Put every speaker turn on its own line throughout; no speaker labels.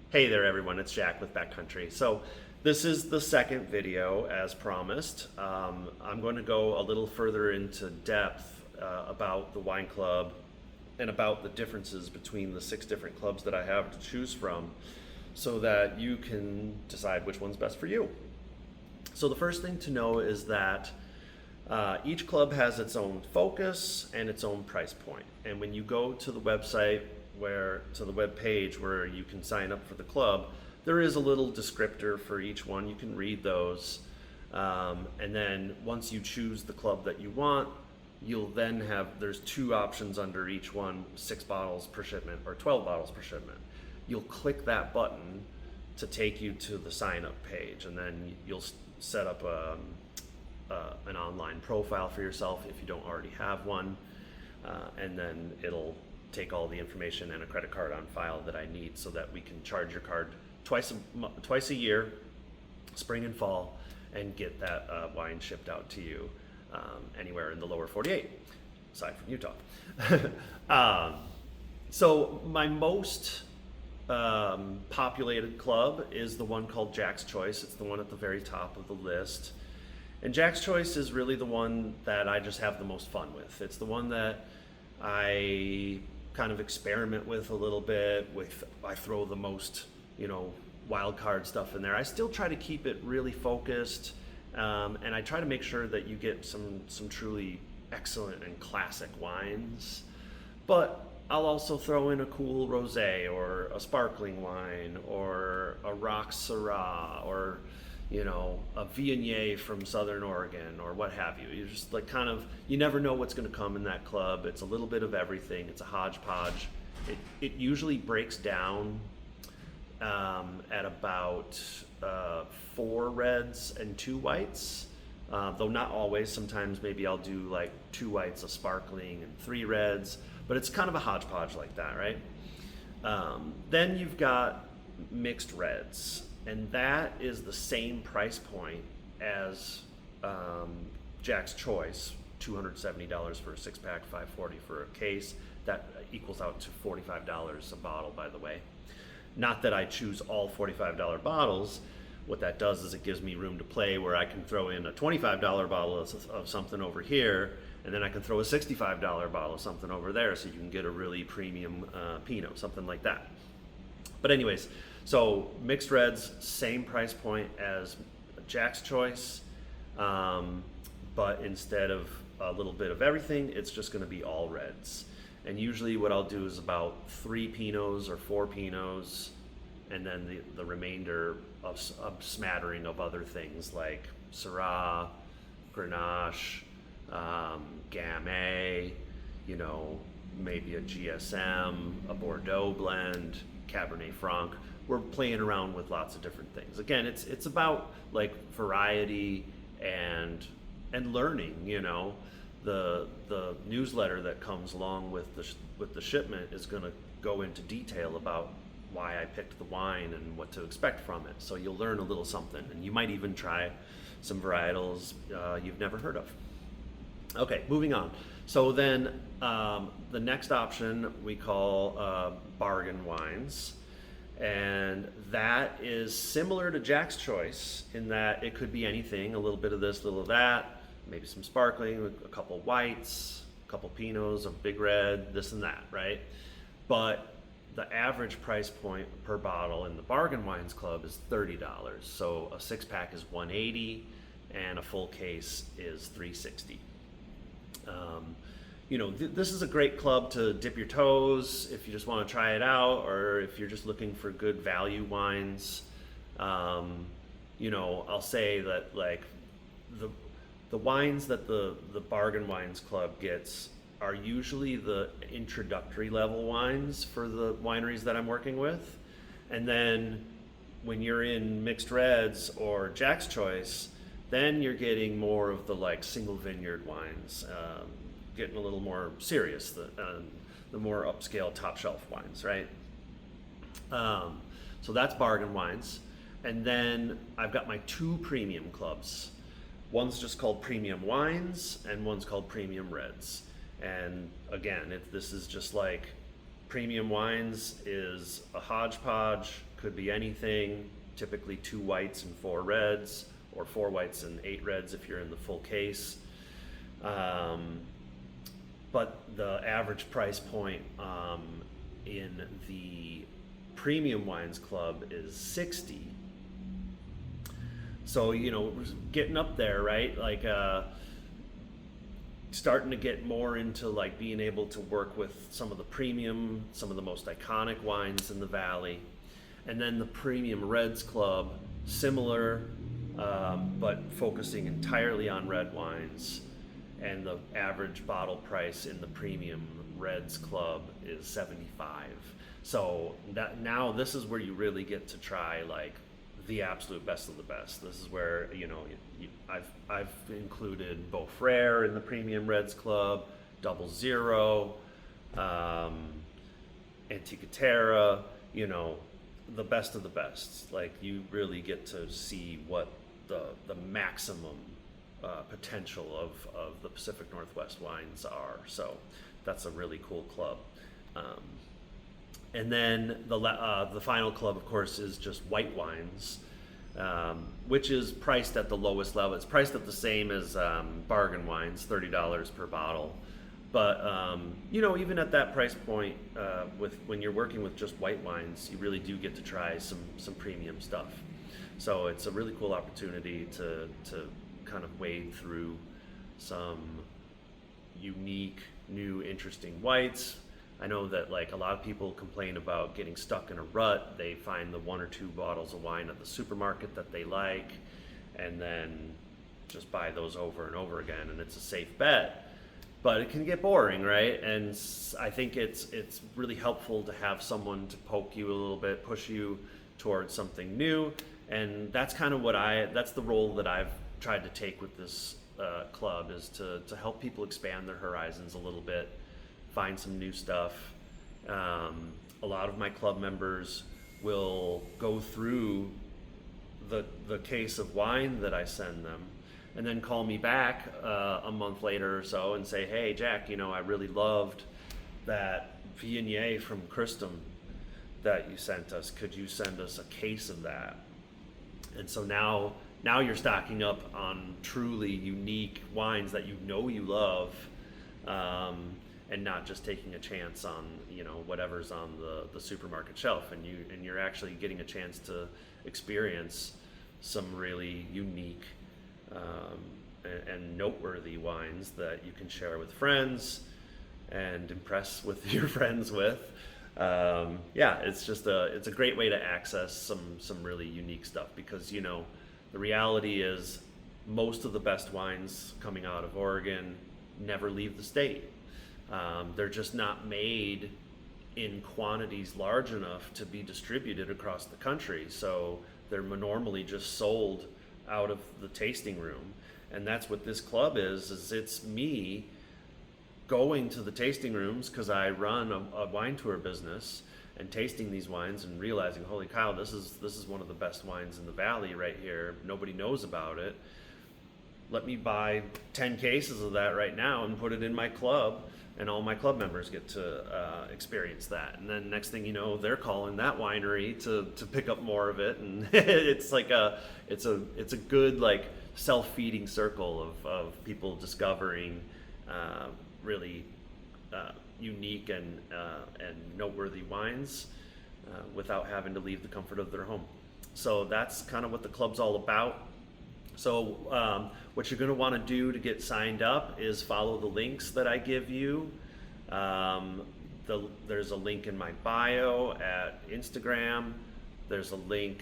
Hey there everyone, it's Jack with Backcountry. So this is the second video as promised. I'm going to go a little further into depth about the wine club and about the differences between the 6 different clubs that I have to choose from so that you can decide which one's best for you. So the first thing to know is that each club has its own focus and its own price point. And when you go to the website to the web page where you can sign up for the club, there is a little descriptor for each one. You can read those. And then once you choose the club that you want, you'll then there's 2 options under each one, 6 bottles per shipment or 12 bottles per shipment. You'll click that button to take you to the sign up page, and then you'll set up an online profile for yourself if you don't already have one, and then it'll take all the information and a credit card on file that I need so that we can charge your card twice a year, spring and fall, and get that wine shipped out to you anywhere in the lower 48, aside from Utah. So my most populated club is the one called Jack's Choice. It's the one at the very top of the list. And Jack's Choice is really the one that I just have the most fun with. It's the one that I kind of experiment with a little bit. I throw the most, wild card stuff in there. I still try to keep it really focused, and I try to make sure that you get some truly excellent and classic wines. But I'll also throw in a cool rosé or a sparkling wine or a Rock Syrah or a Viognier from Southern Oregon or what have you. You're just you never know what's going to come in that club. It's a little bit of everything. It's a hodgepodge. It usually breaks down at about 4 reds and 2 whites, though not always. Sometimes maybe I'll do like 2 whites, a sparkling, and 3 reds, but it's kind of a hodgepodge like that, right? Then you've got mixed reds. And that is the same price point as Jack's Choice, $270 for a 6-pack, $540 for a case. That equals out to $45 a bottle, by the way. Not that I choose all $45 bottles. What that does is it gives me room to play where I can throw in a $25 bottle of something over here, and then I can throw a $65 bottle of something over there, so you can get a really premium Pinot, something like that. But anyways, so mixed reds, same price point as Jack's Choice, but instead of a little bit of everything, it's just going to be all reds. And usually what I'll do is about 3 Pinots or 4 Pinots, and then the remainder of a smattering of other things like Syrah, Grenache, Gamay, maybe a GSM, a Bordeaux blend, Cabernet Franc. We're playing around with lots of different things. Again, it's about like variety and learning. The newsletter that comes along with the shipment is going to go into detail about why I picked the wine and what to expect from it. So you'll learn a little something, and you might even try some varietals you've never heard of. Okay, moving on. So then the next option we call bargain wines. And that is similar to Jack's Choice in that it could be anything, a little bit of this, a little of that, maybe some sparkling, a couple whites, a couple Pinots, a big red, this and that, right? But the average price point per bottle in the Bargain Wines Club is $30. So a 6-pack is $180 and a full case is $360. This is a great club to dip your toes if you just want to try it out, or if you're just looking for good value wines. I'll say that like the wines that the Bargain Wines Club gets are usually the introductory level wines for the wineries that I'm working with. And then when you're in mixed reds or Jack's Choice, then you're getting more of the like single vineyard wines, getting a little more serious, the more upscale top shelf wines, right? So that's Bargain Wines. And then I've got my 2 premium clubs. One's just called Premium Wines and one's called Premium Reds. And again, this is just like Premium Wines is a hodgepodge Could be anything, typically 2 whites and 4 reds, or 4 whites and 8 reds if you're in the full case. But the average price point in the Premium Wines Club is $60. So, getting up there, right? Like, starting to get more into like being able to work with some of the most iconic wines in the valley. And then the Premium Reds Club, similar, but focusing entirely on red wines. And the average bottle price in the Premium Reds Club is $75. So now this is where you really get to try like the absolute best of the best. This is where I've included Beaufrere in the Premium Reds Club, Double Zero, Antiqua Terra, the best of the best. Like, you really get to see what the maximum potential of the Pacific Northwest wines are. So that's a really cool club. And then the final club, of course, is just white wines, which is priced at the lowest level. It's priced at the same as bargain wines, $30 per bottle. But even at that price point, when you're working with just white wines, you really do get to try some premium stuff. So it's a really cool opportunity to kind of wade through some unique, new, interesting whites. I know that like a lot of people complain about getting stuck in a rut. They find the 1 or 2 bottles of wine at the supermarket that they like, and then just buy those over and over again, and it's a safe bet. But it can get boring, right? And I think it's really helpful to have someone to poke you a little bit, push you towards something new, and that's kind of that's the role that I've tried to take with this club, is to help people expand their horizons a little bit, find some new stuff. A lot of my club members will go through the case of wine that I send them, and then call me back a month later or so and say, hey, Jack, I really loved that Viognier from Christum that you sent us. Could you send us a case of that? And so now you're stocking up on truly unique wines that you love, and not just taking a chance on whatever's on the supermarket shelf, and you're actually getting a chance to experience some really unique and noteworthy wines that you can share with friends and impress with your friends with. It's a great way to access some really unique stuff, because the reality is most of the best wines coming out of Oregon never leave the state. They're just not made in quantities large enough to be distributed across the country. So they're normally just sold out of the tasting room. And that's what this club is it's me going to the tasting rooms, because I run a wine tour business, and tasting these wines and realizing, holy cow, this is one of the best wines in the valley right here. Nobody knows about it. Let me buy 10 cases of that right now and put it in my club, and all my club members get to experience that. And then next thing you know, they're calling that winery to pick up more of it, and it's like it's a good like self-feeding circle of people discovering really unique and noteworthy wines without having to leave the comfort of their home. So that's kind of what the club's all about. So what you're going to want to do to get signed up is follow the links that I give you. There's a link in my bio at Instagram. There's a link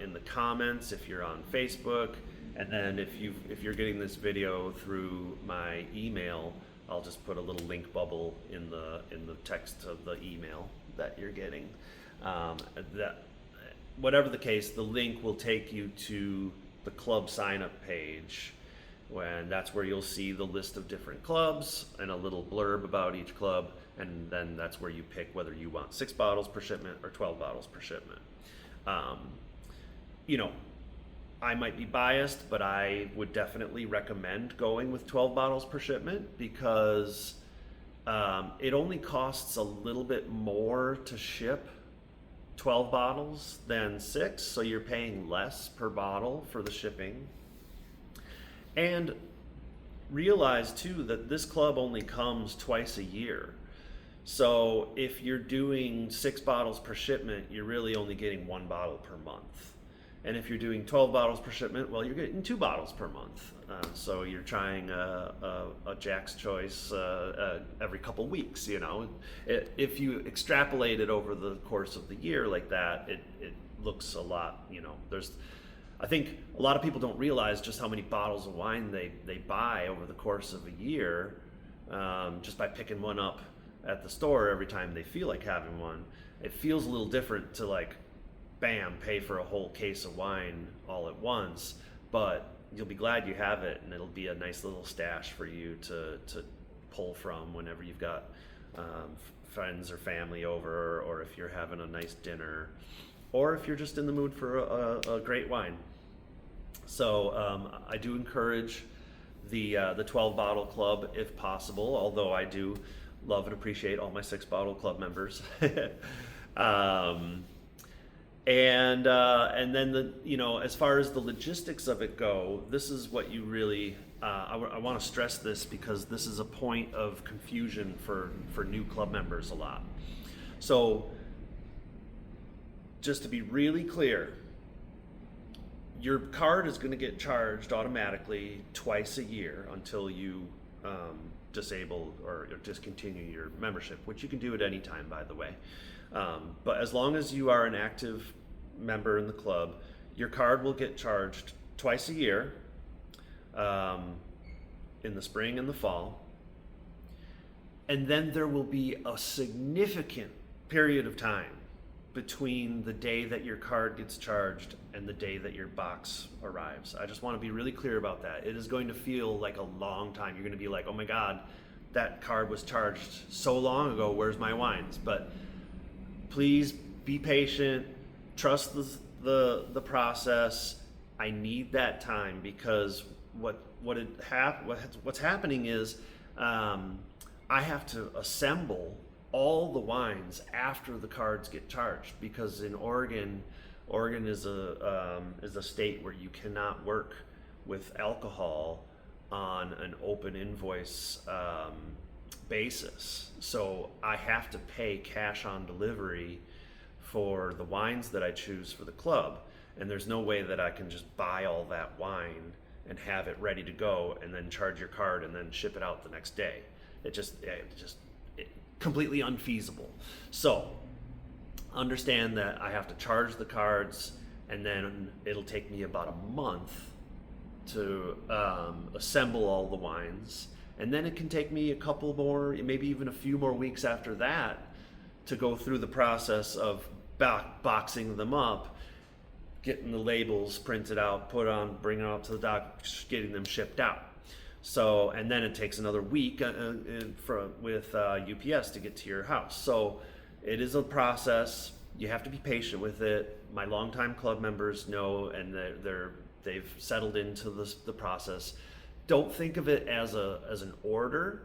in the comments if you're on Facebook. And then if you're getting this video through my email, I'll just put a little link bubble in the text of the email that you're getting. Whatever the case, the link will take you to the club sign up page, when that's where you'll see the list of different clubs and a little blurb about each club, and then that's where you pick whether you want 6 bottles per shipment or 12 bottles per shipment. I might be biased, but I would definitely recommend going with 12 bottles per shipment, because it only costs a little bit more to ship 12 bottles than 6, so you're paying less per bottle for the shipping. And realize too that this club only comes twice a year. So if you're doing 6 bottles per shipment, you're really only getting 1 bottle per month. And if you're doing 12 bottles per shipment, well, you're getting 2 bottles per month. So you're trying a Jack's Choice every couple weeks, you know. If you extrapolate it over the course of the year like that, it looks a lot, you know. I think a lot of people don't realize just how many bottles of wine they buy over the course of a year, just by picking one up at the store every time they feel like having one. It feels a little different to like, bam, pay for a whole case of wine all at once, but you'll be glad you have it, and it'll be a nice little stash for you to pull from whenever you've got friends or family over, or if you're having a nice dinner, or if you're just in the mood for a great wine. So I do encourage the 12 bottle club if possible, although I do love and appreciate all my 6 bottle club members. And then as far as the logistics of it go, this is what you really, I want to stress this because this is a point of confusion for new club members a lot. So just to be really clear, your card is going to get charged automatically twice a year until you disable or discontinue your membership, which you can do at any time, by the way. But as long as you are an active member in the club, your card will get charged twice a year, in the spring and the fall. And then there will be a significant period of time between the day that your card gets charged and the day that your box arrives. I just want to be really clear about that. It is going to feel like a long time. You're going to be like, oh my God, that card was charged so long ago, where's my wines? But please be patient, trust the process. I need that time because what's happening is I have to assemble all the wines after the cards get charged, because in Oregon is a state where you cannot work with alcohol on an open invoice basis. So I have to pay cash on delivery for the wines that I choose for the club, and there's no way that I can just buy all that wine and have it ready to go and then charge your card and then ship it out the next day. It just completely unfeasible. So understand that I have to charge the cards, and then it'll take me about a month to assemble all the wines, and then it can take me a couple more, maybe even a few more weeks after that to go through the process of boxing them up, getting the labels printed out, put on, bringing them up to the dock, getting them shipped out. So, and then it takes another week with UPS to get to your house. So it is a process. You have to be patient with it. My longtime club members know, and they've settled into the process. Don't think of it as an order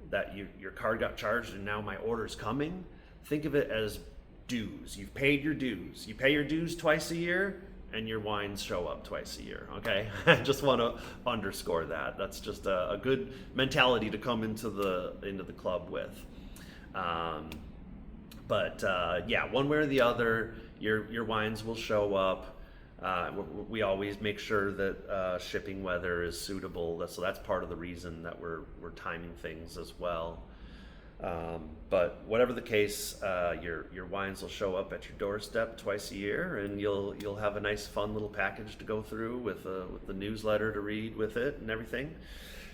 that your card got charged and now my order's coming. Think of it as dues. You've paid your dues. You pay your dues twice a year, and your wines show up twice a year, okay? I just want to underscore that. That's just a good mentality to come into the club with. Yeah, one way or the other, your wines will show up. We always make sure that shipping weather is suitable. So that's part of the reason that we're timing things as well. But whatever the case, your wines will show up at your doorstep twice a year, and you'll have a nice, fun little package to go through with the newsletter to read with it and everything.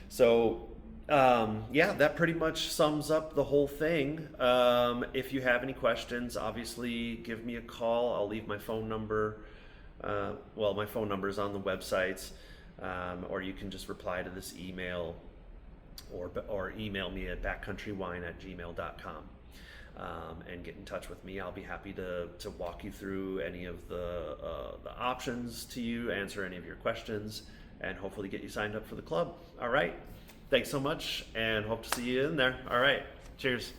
So yeah, that pretty much sums up the whole thing. If you have any questions, obviously give me a call. I'll leave my phone number. My phone number is on the website, or you can just reply to this email. Or email me at backcountrywine@gmail.com and get in touch with me. I'll be happy to walk you through any of the options to you, answer any of your questions, and hopefully get you signed up for the club. All right. Thanks so much, and hope to see you in there. All right. Cheers.